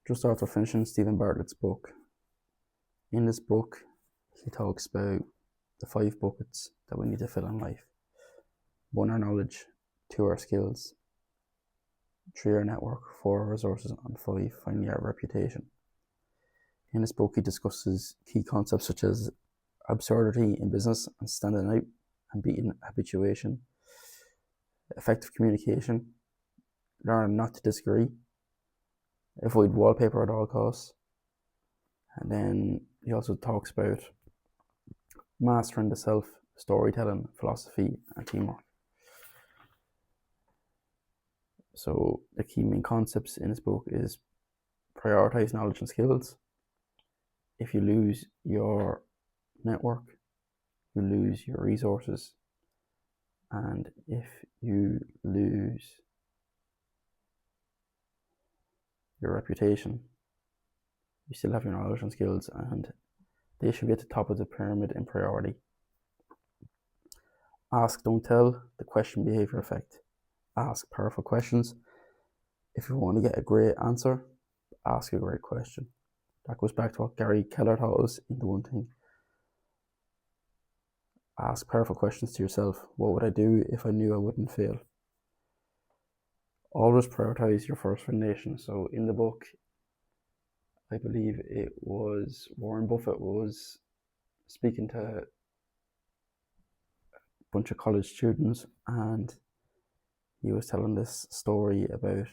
just after finishing Stephen Bartlett's book. In this book, he talks about the 5 buckets that we need to fill in life. 1, our knowledge. 2, our skills. 3, our network. 4, our resources. And 5, finally, our reputation. In this book, he discusses key concepts such as absurdity in business and standing out and beating habituation, effective communication, learn not to disagree, avoid wallpaper at all costs, and then he also talks about mastering the self, storytelling, philosophy, and teamwork. So the key main concepts in this book is prioritize knowledge and skills. If you lose your network, you lose your resources, and if you lose your reputation, you still have your knowledge and skills, and they should be at the top of the pyramid in priority. Ask, don't tell, the question behavior effect. Ask powerful questions. If you want to get a great answer, ask a great question. That goes back to what Gary Keller taught us in The One Thing. Ask powerful questions to yourself. What would I do if I knew I wouldn't fail? Always prioritize your first foundation. So in the book, I believe it was Warren Buffett was speaking to a bunch of college students, and he was telling this story about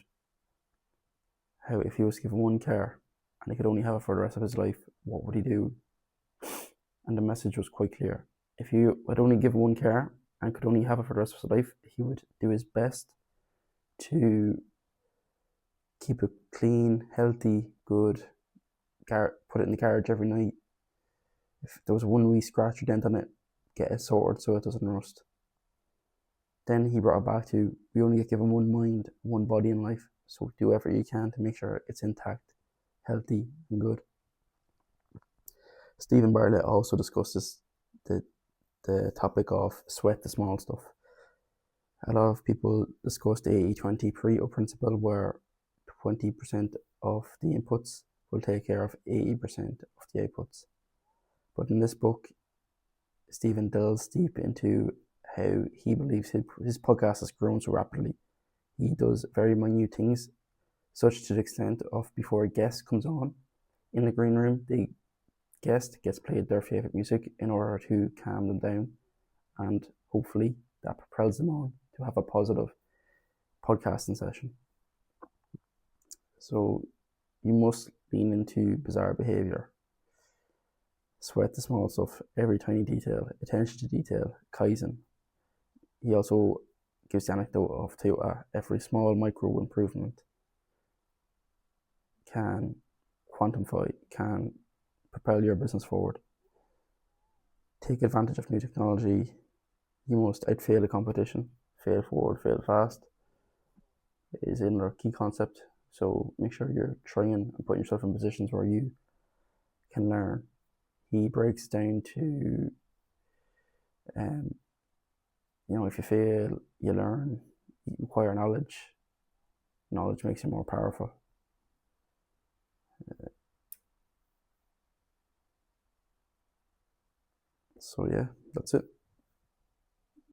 how if he was given 1 car and he could only have it for the rest of his life, what would he do? And the message was quite clear. If he would only give 1 car and could only have it for the rest of his life, he would do his best to keep it clean, healthy, good, put it in the garage every night. If there was 1 wee scratch or dent on it, get it sorted so it doesn't rust. Then he brought it back to, we only get given 1 mind, 1 body in life, so do whatever you can to make sure it's intact, healthy, and good. Stephen Bartlett also discusses the topic of sweat the small stuff. A lot of people discuss the 80-20 Pareto principle, where 20% of the inputs will take care of 80% of the outputs. But in this book, Stephen delves deep into how he believes his podcast has grown so rapidly. He does very minute things, such to the extent of before a guest comes on in the green room, the guest gets played their favourite music in order to calm them down, and hopefully that propels them on to have a positive podcasting session. So you must lean into bizarre behaviour. Sweat the small stuff, every tiny detail, attention to detail, Kaizen. He also gives the anecdote of Toyota. Every small micro improvement can quantify, can propel your business forward. Take advantage of new technology. You must outfail the competition. Fail forward, fail fast is another key concept. So make sure you're trying and putting yourself in positions where you can learn. He breaks down to, if you fail, you learn, you acquire knowledge. Knowledge makes you more powerful. So yeah, that's it.